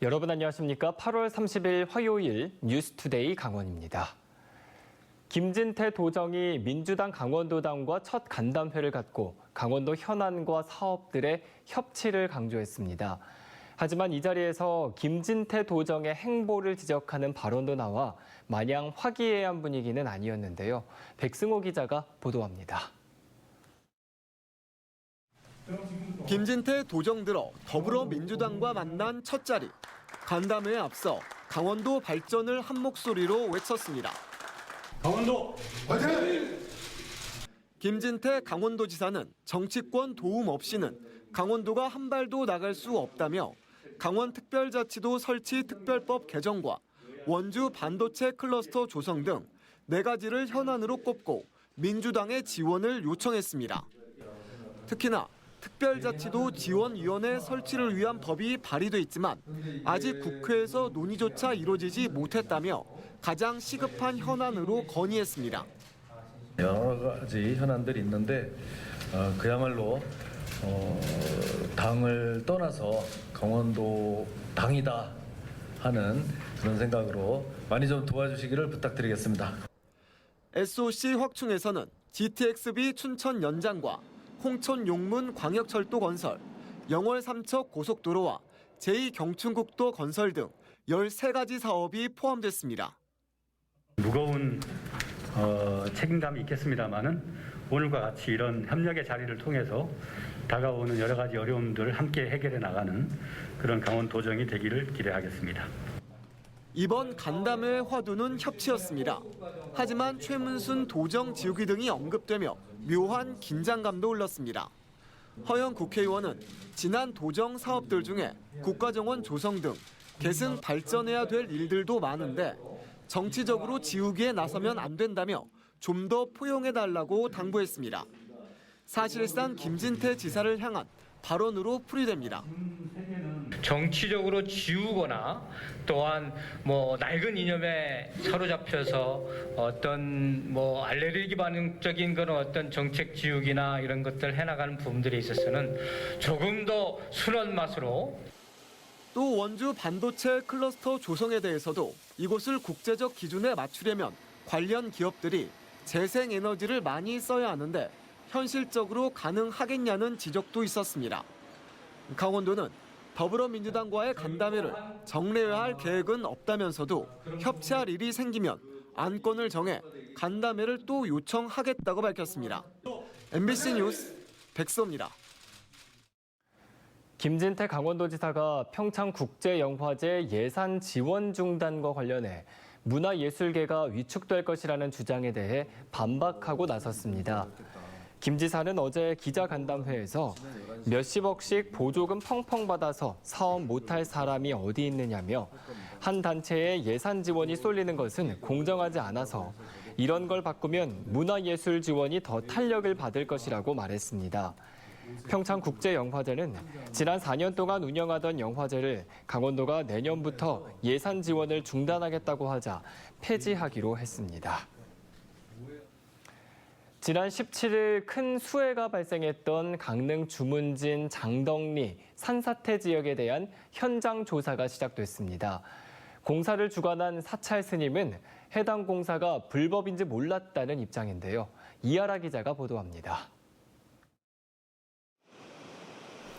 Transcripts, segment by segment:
여러분 안녕하십니까? 8월 30일 화요일 뉴스투데이 강원입니다. 김진태 도정이 민주당 강원도당과 첫 간담회를 갖고 강원도 현안과 사업들의 협치를 강조했습니다. 하지만 이 자리에서 김진태 도정의 행보를 지적하는 발언도 나와 마냥 화기애애한 분위기는 아니었는데요. 백승호 기자가 보도합니다. 김진태 도정 들어 더불어민주당과 만난 첫 자리. 간담회에 앞서 강원도 발전을 한 목소리로 외쳤습니다. 강원도 화이팅! 김진태 강원도지사는 정치권 도움 없이는 강원도가 한 발도 나갈 수 없다며 강원특별자치도 설치 특별법 개정과 원주 반도체 클러스터 조성 등 4가지를 현안으로 꼽고 민주당의 지원을 요청했습니다. 특히나 특별자치도 지원위원회 설치를 위한 법이 발의돼 있지만 아직 국회에서 논의조차 이루어지지 못했다며 가장 시급한 현안으로 건의했습니다. 여러 가지 현안들이 있는데 그야말로 당을 떠나서 강원도 당이다 하는 그런 생각으로 많이 좀 도와주시기를 부탁드리겠습니다. SOC 확충에서는 GTX-B 춘천 연장과 홍천 용문 광역철도 건설, 영월 삼척 고속도로와 제2경춘국도 건설 등 13가지 사업이 포함됐습니다. 무거운 책임감이 있겠습니다만은 오늘과 같이 이런 협력의 자리를 통해서 다가오는 여러 가지 어려움들을 함께 해결해 나가는 그런 강원도정이 되기를 기대하겠습니다. 이번 간담회의 화두는 협치였습니다. 하지만 최문순 도정 지우기 등이 언급되며 묘한 긴장감도 흘렀습니다. 허영 국회의원은 지난 도정 사업들 중에 국가정원 조성 등 계승 발전해야 될 일들도 많은데 정치적으로 지우기에 나서면 안 된다며 좀 더 포용해달라고 당부했습니다. 사실상 김진태 지사를 향한 발언으로 풀이됩니다. 정치적으로 지우거나 또한 낡은 이념에 사로잡혀서 어떤 알레르기 반응적인 그런 어떤 정책 지우기나 이런 것들 해나가는 부분들에 있어서는 조금 더 순한 맛으로. 또 원주 반도체 클러스터 조성에 대해서도 이곳을 국제적 기준에 맞추려면 관련 기업들이 재생에너지를 많이 써야 하는데 현실적으로 가능하겠냐는 지적도 있었습니다. 강원도는 더불어민주당과의 간담회를 정례화할 계획은 없다면서도 협치할 일이 생기면 안건을 정해 간담회를 또 요청하겠다고 밝혔습니다. MBC 뉴스 백수호입니다. 김진태 강원도지사가 평창국제영화제 예산 지원 중단과 관련해 문화예술계가 위축될 것이라는 주장에 대해 반박하고 나섰습니다. 김 지사는 어제 기자간담회에서 몇십억씩 보조금 펑펑 받아서 사업 못할 사람이 어디 있느냐며 한 단체에 예산 지원이 쏠리는 것은 공정하지 않아서 이런 걸 바꾸면 문화예술 지원이 더 탄력을 받을 것이라고 말했습니다. 평창국제영화제는 지난 4년 동안 운영하던 영화제를 강원도가 내년부터 예산 지원을 중단하겠다고 하자 폐지하기로 했습니다. 지난 17일 큰 수해가 발생했던 강릉 주문진 장덕리 산사태 지역에 대한 현장 조사가 시작됐습니다. 공사를 주관한 사찰 스님은 해당 공사가 불법인지 몰랐다는 입장인데요. 이하라 기자가 보도합니다.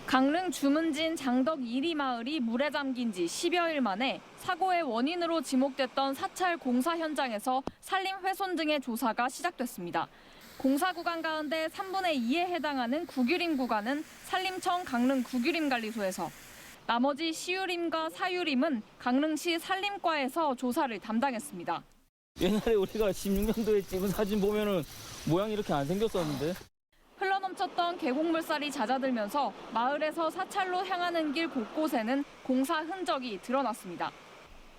강릉 주문진 장덕 1리 마을이 물에 잠긴 지 10여일 만에 사고의 원인으로 지목됐던 사찰 공사 현장에서 산림 훼손 등의 조사가 시작됐습니다. 공사 구간 가운데 3분의 2에 해당하는 구규림 구간은 산림청 강릉 구규림관리소에서, 나머지 시유림과 사유림은 강릉시 산림과에서 조사를 담당했습니다. 옛날에 우리가 16년도에 찍은 사진 보면은 모양이 이렇게 안 생겼었는데. 흘러넘쳤던 계곡물살이 잦아들면서 마을에서 사찰로 향하는 길 곳곳에는 공사 흔적이 드러났습니다.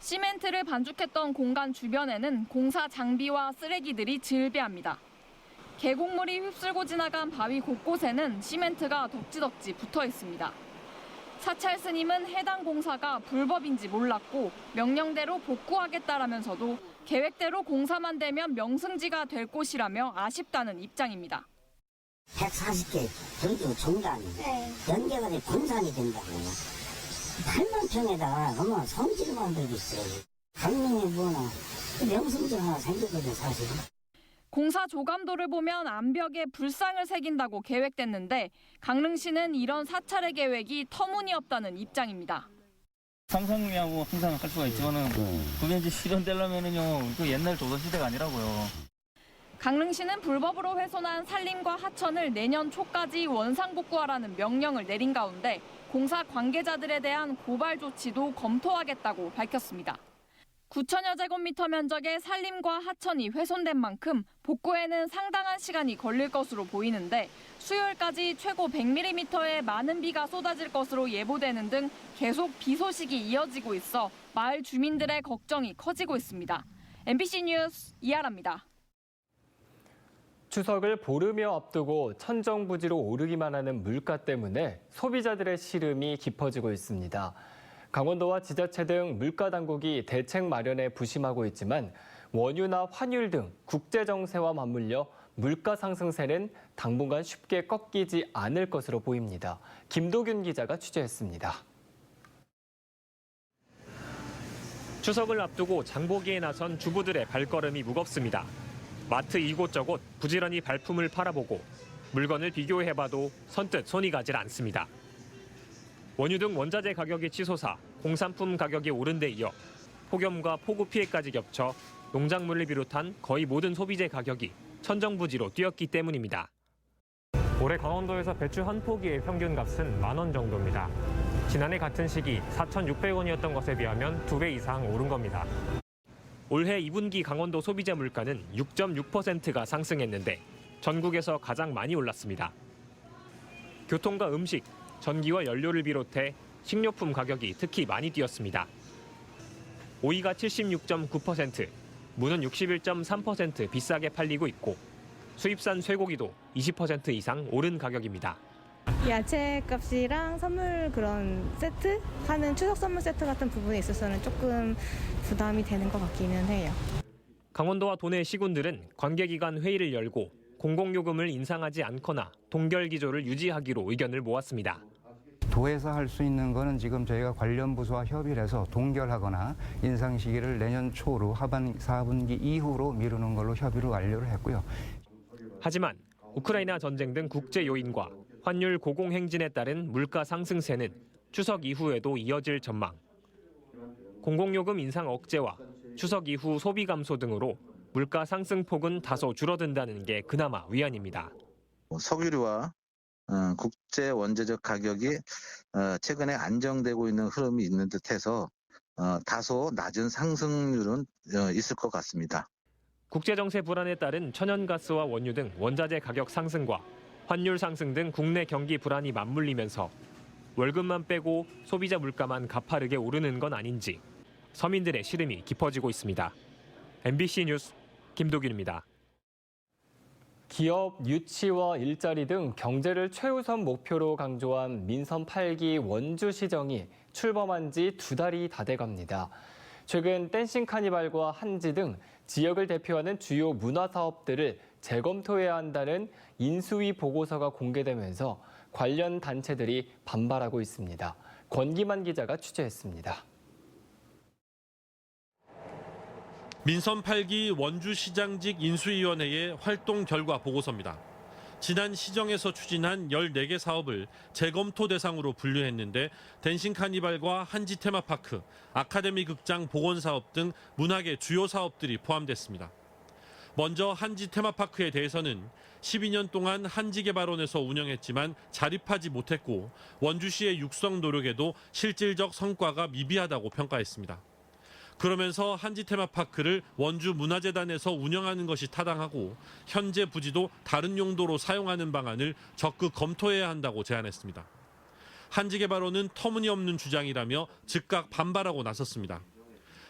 시멘트를 반죽했던 공간 주변에는 공사 장비와 쓰레기들이 즐비합니다. 계곡물이 휩쓸고 지나간 바위 곳곳에는 시멘트가 덕지덕지 붙어 있습니다. 사찰 스님은 해당 공사가 불법인지 몰랐고 명령대로 복구하겠다라면서도 계획대로 공사만 되면 명승지가 될 곳이라며 아쉽다는 입장입니다. 140개 전주 종단이 연계가 돼 분산이 된다고요. 8만 평에다가 그만 성지를 만들겠어요. 강릉에 뭐나 명승지 하나 생겼거든요, 사실은. 공사 조감도를 보면 암벽에 불상을 새긴다고 계획됐는데 강릉시는 이런 사찰의 계획이 터무니없다는 입장입니다. 상상이야 항상 할 수가 있지만은 그게 이제 실현되려면은요 그 옛날 조선시대가 아니라고요. 강릉시는 불법으로 훼손한 산림과 하천을 내년 초까지 원상복구하라는 명령을 내린 가운데 공사 관계자들에 대한 고발 조치도 검토하겠다고 밝혔습니다. 9천여 제곱미터 면적의 산림과 하천이 훼손된 만큼 복구에는 상당한 시간이 걸릴 것으로 보이는데 수요일까지 최고 100mm의 많은 비가 쏟아질 것으로 예보되는 등 계속 비 소식이 이어지고 있어 마을 주민들의 걱정이 커지고 있습니다. MBC 뉴스 이하라입니다. 추석을 보름여 앞두고 천정부지로 오르기만 하는 물가 때문에 소비자들의 시름이 깊어지고 있습니다. 강원도와 지자체 등 물가 당국이 대책 마련에 부심하고 있지만 원유나 환율 등 국제 정세와 맞물려 물가 상승세는 당분간 쉽게 꺾이지 않을 것으로 보입니다. 김도균 기자가 취재했습니다. 추석을 앞두고 장보기에 나선 주부들의 발걸음이 무겁습니다. 마트 이곳저곳 부지런히 발품을 팔아보고 물건을 비교해봐도 선뜻 손이 가질 않습니다. 원유 등 원자재 가격이 치솟아 공산품 가격이 오른 데 이어 폭염과 폭우 피해까지 겹쳐 농작물을 비롯한 거의 모든 소비재 가격이 천정부지로 뛰었기 때문입니다. 올해 강원도에서 배추 한 포기의 평균 값은 10,000원 정도입니다. 지난해 같은 시기 4,600원이었던 것에 비하면 2배 이상 오른 겁니다. 올해 2분기 강원도 소비재 물가는 6.6%가 상승했는데 전국에서 가장 많이 올랐습니다. 교통과 음식, 전기와 연료를 비롯해 식료품 가격이 특히 많이 뛰었습니다. 오이가 76.9%, 무는 61.3% 비싸게 팔리고 있고 수입산 쇠고기도 20% 이상 오른 가격입니다. 야채 값이랑 선물 그런 세트? 하는 추석 선물 세트 같은 부분에 있어서는 조금 부담이 되는 것 같기는 해요. 강원도와 도내 시군들은 관계기관 회의를 열고 공공요금을 인상하지 않거나 동결 기조를 유지하기로 의견을 모았습니다. 도에서 할 수 있는 거는 지금 저희가 관련 부서와 협의를 해서 동결하거나 인상 시기를 내년 초로 하반 4분기 이후로 미루는 걸로 협의를 완료를 했고요. 하지만 우크라이나 전쟁 등 국제 요인과 환율 고공행진에 따른 물가 상승세는 추석 이후에도 이어질 전망. 공공요금 인상 억제와 추석 이후 소비 감소 등으로 물가 상승폭은 다소 줄어든다는 게 그나마 위안입니다. 석유류와 국제 원재적 가격이 최근에 안정되고 있는 흐름이 있는 듯해서 다소 낮은 상승률은 있을 것 같습니다. 국제정세 불안에 따른 천연가스와 원유 등 원자재 가격 상승과 환율 상승 등 국내 경기 불안이 맞물리면서 월급만 빼고 소비자 물가만 가파르게 오르는 건 아닌지 서민들의 시름이 깊어지고 있습니다. MBC 뉴스 김도균입니다. 기업 유치와 일자리 등 경제를 최우선 목표로 강조한 민선 8기 원주시정이 출범한 지 2달이 다 돼갑니다. 최근 댄싱 카니발과 한지 등 지역을 대표하는 주요 문화사업들을 재검토해야 한다는 인수위 보고서가 공개되면서 관련 단체들이 반발하고 있습니다. 권기만 기자가 취재했습니다. 민선 8기 원주시장직 인수위원회의 활동 결과 보고서입니다. 지난 시정에서 추진한 14개 사업을 재검토 대상으로 분류했는데 댄싱 카니발과 한지 테마파크, 아카데미 극장 복원 사업 등 문학의 주요 사업들이 포함됐습니다. 먼저 한지 테마파크에 대해서는 12년 동안 한지개발원에서 운영했지만 자립하지 못했고 원주시의 육성 노력에도 실질적 성과가 미비하다고 평가했습니다. 그러면서 한지 테마파크를 원주 문화재단에서 운영하는 것이 타당하고 현재 부지도 다른 용도로 사용하는 방안을 적극 검토해야 한다고 제안했습니다. 한지개발원은 터무니없는 주장이라며 즉각 반발하고 나섰습니다.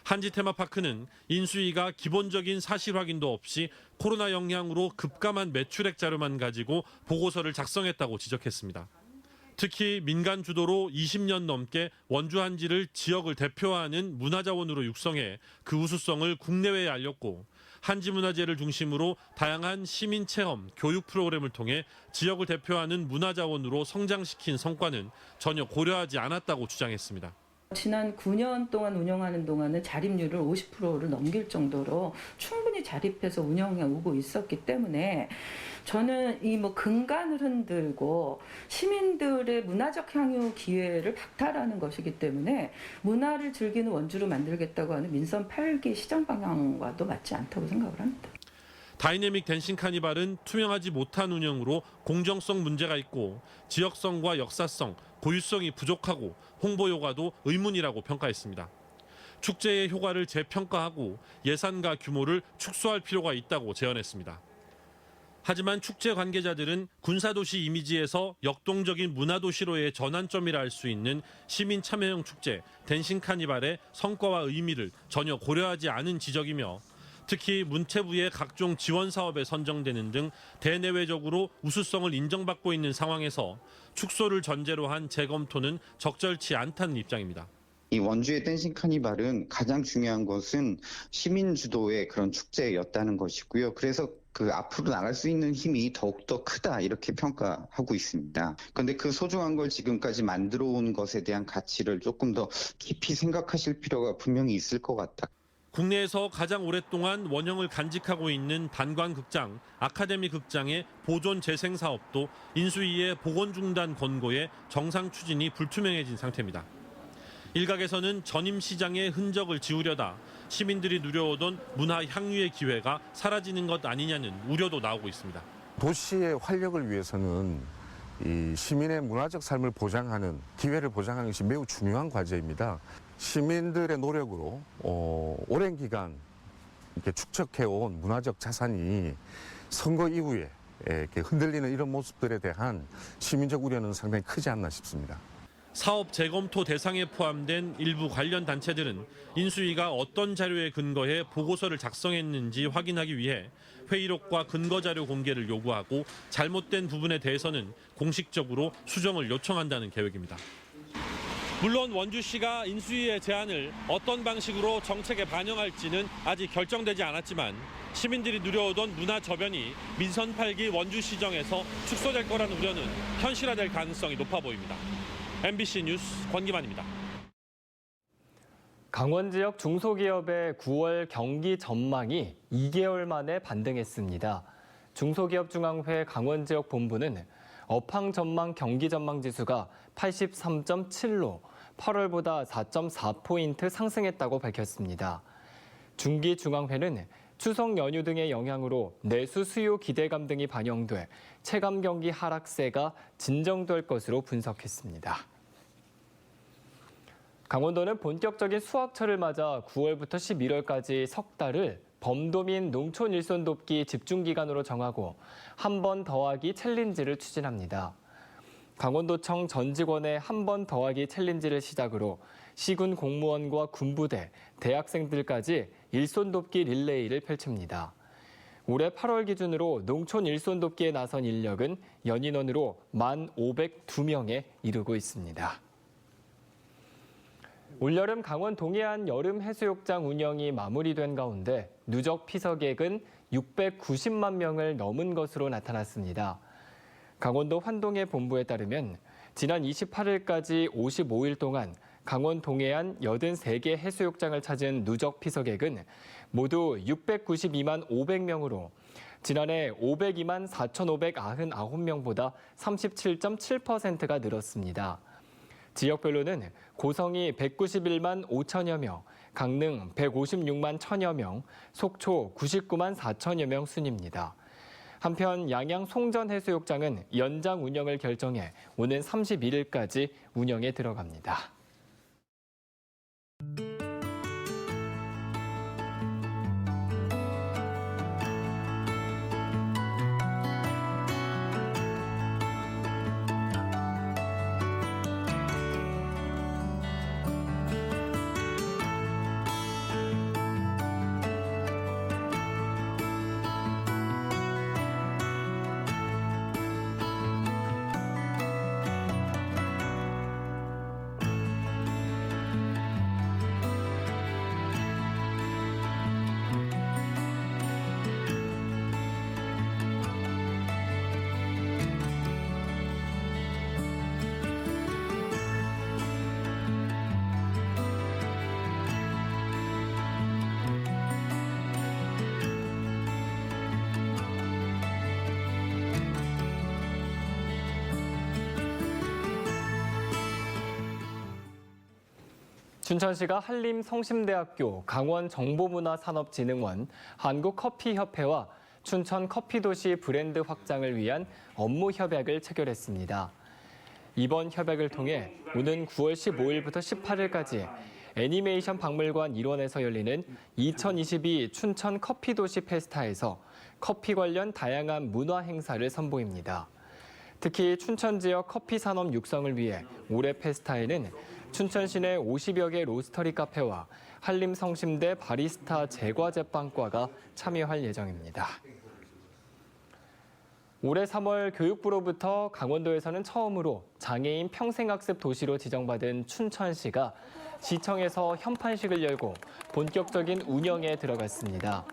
한지 테마파크는 인수위가 기본적인 사실 확인도 없이 코로나 영향으로 급감한 매출액 자료만 가지고 보고서를 작성했다고 지적했습니다. 특히 민간 주도로 20년 넘게 원주 한지를 지역을 대표하는 문화자원으로 육성해 그 우수성을 국내외에 알렸고 한지문화제를 중심으로 다양한 시민 체험, 교육 프로그램을 통해 지역을 대표하는 문화자원으로 성장시킨 성과는 전혀 고려하지 않았다고 주장했습니다. 지난 9년 동안 운영하는 동안은 자립률을 50%를 넘길 정도로 충분히 자립해서 운영해 오고 있었기 때문에 저는 이 근간을 흔들고 시민들의 문화적 향유 기회를 박탈하는 것이기 때문에 문화를 즐기는 원주로 만들겠다고 하는 민선 8기 시장 방향과도 맞지 않다고 생각을 합니다. 다이내믹 댄싱 카니발은 투명하지 못한 운영으로 공정성 문제가 있고 지역성과 역사성, 고유성이 부족하고 홍보 효과도 의문이라고 평가했습니다. 축제의 효과를 재평가하고 예산과 규모를 축소할 필요가 있다고 제언했습니다. 하지만 축제 관계자들은 군사도시 이미지에서 역동적인 문화도시로의 전환점이라 할 수 있는 시민 참여형 축제 댄싱 카니발의 성과와 의미를 전혀 고려하지 않은 지적이며 특히 문체부의 각종 지원 사업에 선정되는 등 대내외적으로 우수성을 인정받고 있는 상황에서 축소를 전제로 한 재검토는 적절치 않다는 입장입니다. 이 원주의 댄싱 카니발은 가장 중요한 것은 시민 주도의 그런 축제였다는 것이고요. 그래서 앞으로 나갈 수 있는 힘이 더욱더 크다 이렇게 평가하고 있습니다. 그런데 그 소중한 걸 지금까지 만들어 온 것에 대한 가치를 조금 더 깊이 생각하실 필요가 분명히 있을 것 같다. 국내에서 가장 오랫동안 원형을 간직하고 있는 단관극장, 아카데미 극장의 보존 재생 사업도 인수위의 복원 중단 권고에 정상 추진이 불투명해진 상태입니다. 일각에서는 전임 시장의 흔적을 지우려다 시민들이 누려오던 문화 향유의 기회가 사라지는 것 아니냐는 우려도 나오고 있습니다. 도시의 활력을 위해서는 이 시민의 문화적 삶을 보장하는 기회를 보장하는 것이 매우 중요한 과제입니다. 시민들의 노력으로 오랜 기간 이렇게 축적해온 문화적 자산이 선거 이후에 이렇게 흔들리는 이런 모습들에 대한 시민적 우려는 상당히 크지 않나 싶습니다. 사업 재검토 대상에 포함된 일부 관련 단체들은 인수위가 어떤 자료에 근거해 보고서를 작성했는지 확인하기 위해 회의록과 근거 자료 공개를 요구하고 잘못된 부분에 대해서는 공식적으로 수정을 요청한다는 계획입니다. 물론 원주시가 인수위의 제안을 어떤 방식으로 정책에 반영할지는 아직 결정되지 않았지만 시민들이 누려오던 문화 저변이 민선 8기 원주시정에서 축소될 거라는 우려는 현실화될 가능성이 높아 보입니다. MBC 뉴스 권기만입니다. 강원 지역 중소기업의 9월 경기 전망이 2개월 만에 반등했습니다. 중소기업중앙회 강원 지역 본부는 업황 전망 경기 전망 지수가 83.7로 8월보다 4.4포인트 상승했다고 밝혔습니다. 중기중앙회는 추석 연휴 등의 영향으로 내수 수요 기대감 등이 반영돼 체감 경기 하락세가 진정될 것으로 분석했습니다. 강원도는 본격적인 수확철을 맞아 9월부터 11월까지 석 달을 범도민 농촌 일손 돕기 집중기간으로 정하고 한 번 더하기 챌린지를 추진합니다. 강원도청 전 직원의 한 번 더하기 챌린지를 시작으로 시군 공무원과 군부대, 대학생들까지 일손 돕기 릴레이를 펼칩니다. 올해 8월 기준으로 농촌 일손 돕기에 나선 인력은 연인원으로 1,502명에 이르고 있습니다. 올여름 강원 동해안 여름 해수욕장 운영이 마무리된 가운데 누적 피서객은 690만 명을 넘은 것으로 나타났습니다. 강원도 환동해 본부에 따르면 지난 28일까지 55일 동안 강원 동해안 83개 해수욕장을 찾은 누적 피서객은 모두 692만 500명으로 지난해 502만 4,599명보다 37.7%가 늘었습니다. 지역별로는 고성이 191만 5천여 명, 강릉 156만 1천여 명, 속초 99만 4천여 명 순입니다. 한편 양양 송전해수욕장은 연장 운영을 결정해 오는 31일까지 운영에 들어갑니다. 춘천시가 한림성심대학교, 강원정보문화산업진흥원, 한국커피협회와 춘천커피도시 브랜드 확장을 위한 업무 협약을 체결했습니다. 이번 협약을 통해 오는 9월 15일부터 18일까지 애니메이션 박물관 일원에서 열리는 2022 춘천 커피도시 페스타에서 커피 관련 다양한 문화 행사를 선보입니다. 특히 춘천 지역 커피 산업 육성을 위해 올해 페스타에는 춘천 시내 50여 개 로스터리 카페와 한림성심대 바리스타 제과제빵과가 참여할 예정입니다. 올해 3월 교육부로부터 강원도에서는 처음으로 장애인 평생학습 도시로 지정받은 춘천시가 시청에서 현판식을 열고 본격적인 운영에 들어갔습니다.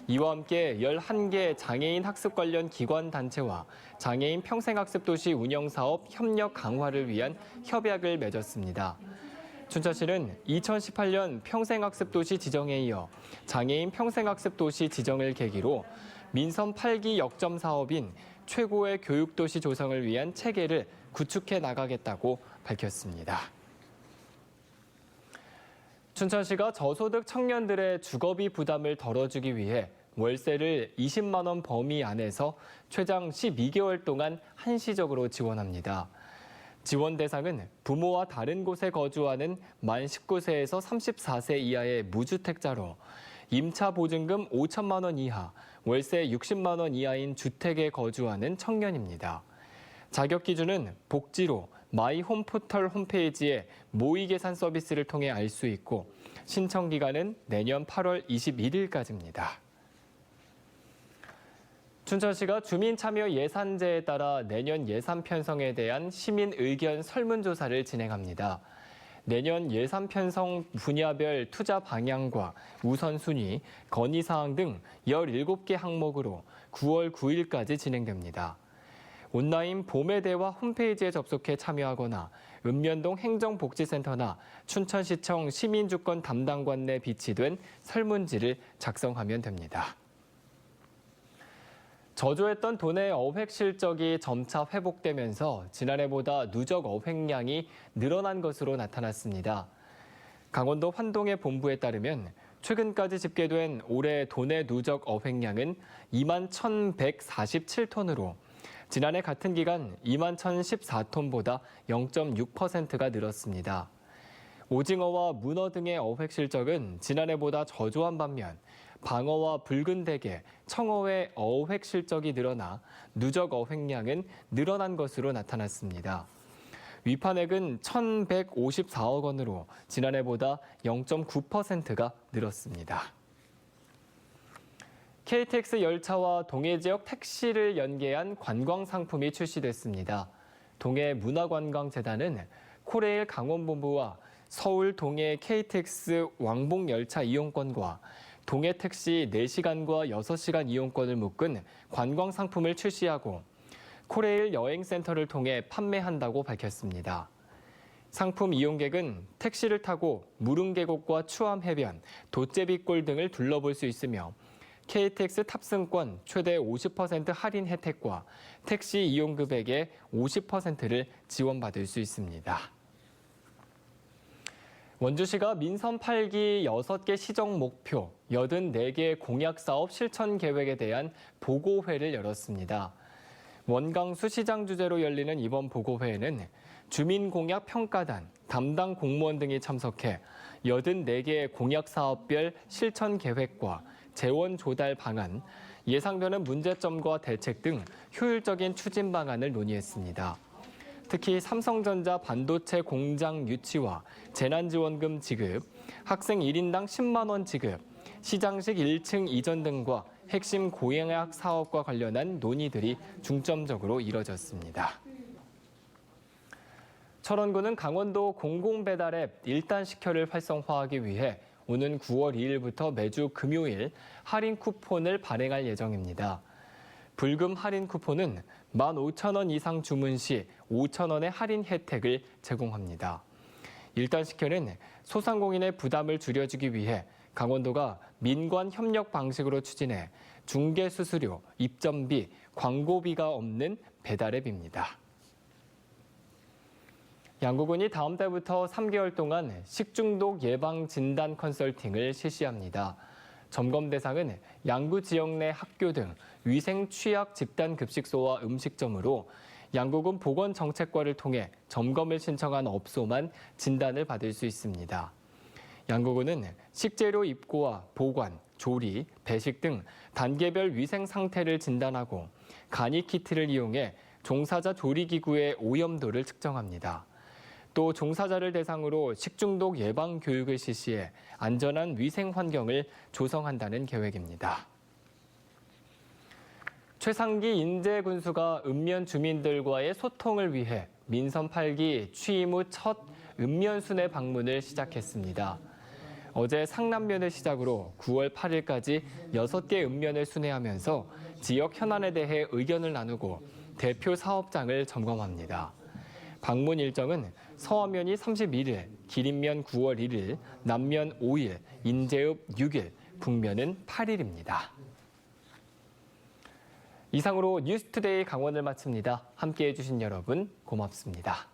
이와 함께 11개 장애인 학습 관련 기관 단체와 장애인 평생학습 도시 운영 사업 협력 강화를 위한 협약을 맺었습니다. 춘천시는 2018년 평생학습 도시 지정에 이어 장애인 평생학습 도시 지정을 계기로 민선 8기 역점 사업인 최고의 교육도시 조성을 위한 체계를 구축해 나가겠다고 밝혔습니다. 춘천시가 저소득 청년들의 주거비 부담을 덜어주기 위해 월세를 20만 원 범위 안에서 최장 12개월 동안 한시적으로 지원합니다. 지원 대상은 부모와 다른 곳에 거주하는 만 19세에서 34세 이하의 무주택자로 임차 보증금 5천만 원 이하, 월세 60만 원 이하인 주택에 거주하는 청년입니다. 자격 기준은 복지로 마이홈 포털 홈페이지에 모의 계산 서비스를 통해 알 수 있고 신청 기간은 내년 8월 21일까지입니다. 춘천시가 주민 참여 예산제에 따라 내년 예산 편성에 대한 시민 의견 설문조사를 진행합니다. 내년 예산 편성 분야별 투자 방향과 우선순위, 건의사항 등 17개 항목으로 9월 9일까지 진행됩니다. 온라인 봄의 대화 홈페이지에 접속해 참여하거나 읍면동 행정복지센터나 춘천시청 시민주권 담당관 내 비치된 설문지를 작성하면 됩니다. 저조했던 도내 어획 실적이 점차 회복되면서 지난해보다 누적 어획량이 늘어난 것으로 나타났습니다. 강원도 환동의 본부에 따르면 최근까지 집계된 올해 도내 누적 어획량은 2만 1,147톤으로 지난해 같은 기간 2만 1,014톤보다 0.6%가 늘었습니다. 오징어와 문어 등의 어획 실적은 지난해보다 저조한 반면 방어와 붉은 대게, 청어의 어획 실적이 늘어나 누적 어획량은 늘어난 것으로 나타났습니다. 위판액은 1,154억 원으로 지난해보다 0.9%가 늘었습니다. KTX 열차와 동해 지역 택시를 연계한 관광 상품이 출시됐습니다. 동해문화관광재단은 코레일 강원본부와 서울 동해 KTX 왕복 열차 이용권과 동해 택시 4시간과 6시간 이용권을 묶은 관광 상품을 출시하고 코레일 여행센터를 통해 판매한다고 밝혔습니다. 상품 이용객은 택시를 타고 무릉계곡과 추암해변, 도제비골 등을 둘러볼 수 있으며 KTX 탑승권 최대 50% 할인 혜택과 택시 이용 금액의 50%를 지원받을 수 있습니다. 원주시가 민선 8기 6개 시정 목표, 84개 공약 사업 실천 계획에 대한 보고회를 열었습니다. 원광수 시장 주재로 열리는 이번 보고회에는 주민공약 평가단, 담당 공무원 등이 참석해 84개 공약 사업별 실천 계획과 재원 조달 방안, 예상되는 문제점과 대책 등 효율적인 추진 방안을 논의했습니다. 특히 삼성전자 반도체 공장 유치와 재난지원금 지급, 학생 1인당 10만 원 지급, 시장식 1층 이전 등과 핵심 공약 사업과 관련한 논의들이 중점적으로 이뤄졌습니다. 철원구는 강원도 공공배달앱 일단시켜를 활성화하기 위해 오는 9월 2일부터 매주 금요일 할인 쿠폰을 발행할 예정입니다. 불금 할인 쿠폰은 15,000원 이상 주문 시 5,000원의 할인 혜택을 제공합니다. 일단시켜는 소상공인의 부담을 줄여주기 위해 강원도가 민관 협력 방식으로 추진해 중개 수수료, 입점비, 광고비가 없는 배달앱입니다. 양구군이 다음 달부터 3개월 동안 식중독 예방 진단 컨설팅을 실시합니다. 점검 대상은 양구 지역 내 학교 등 위생 취약 집단 급식소와 음식점으로 양구군 보건정책과를 통해 점검을 신청한 업소만 진단을 받을 수 있습니다. 양구군은 식재료 입고와 보관, 조리, 배식 등 단계별 위생 상태를 진단하고 간이 키트를 이용해 종사자 조리기구의 오염도를 측정합니다. 또 종사자를 대상으로 식중독 예방 교육을 실시해 안전한 위생 환경을 조성한다는 계획입니다. 최상기 인재군수가 읍면 주민들과의 소통을 위해 민선 8기 취임 후 첫 읍면 순회 방문을 시작했습니다. 어제 상남면을 시작으로 9월 8일까지 6개 읍면을 순회하면서 지역 현안에 대해 의견을 나누고 대표 사업장을 점검합니다. 방문 일정은 서안면이 31일, 기린면 9월 1일, 남면 5일, 인제읍 6일, 북면은 8일입니다. 이상으로 뉴스투데이 강원을 마칩니다. 함께해 주신 여러분 고맙습니다.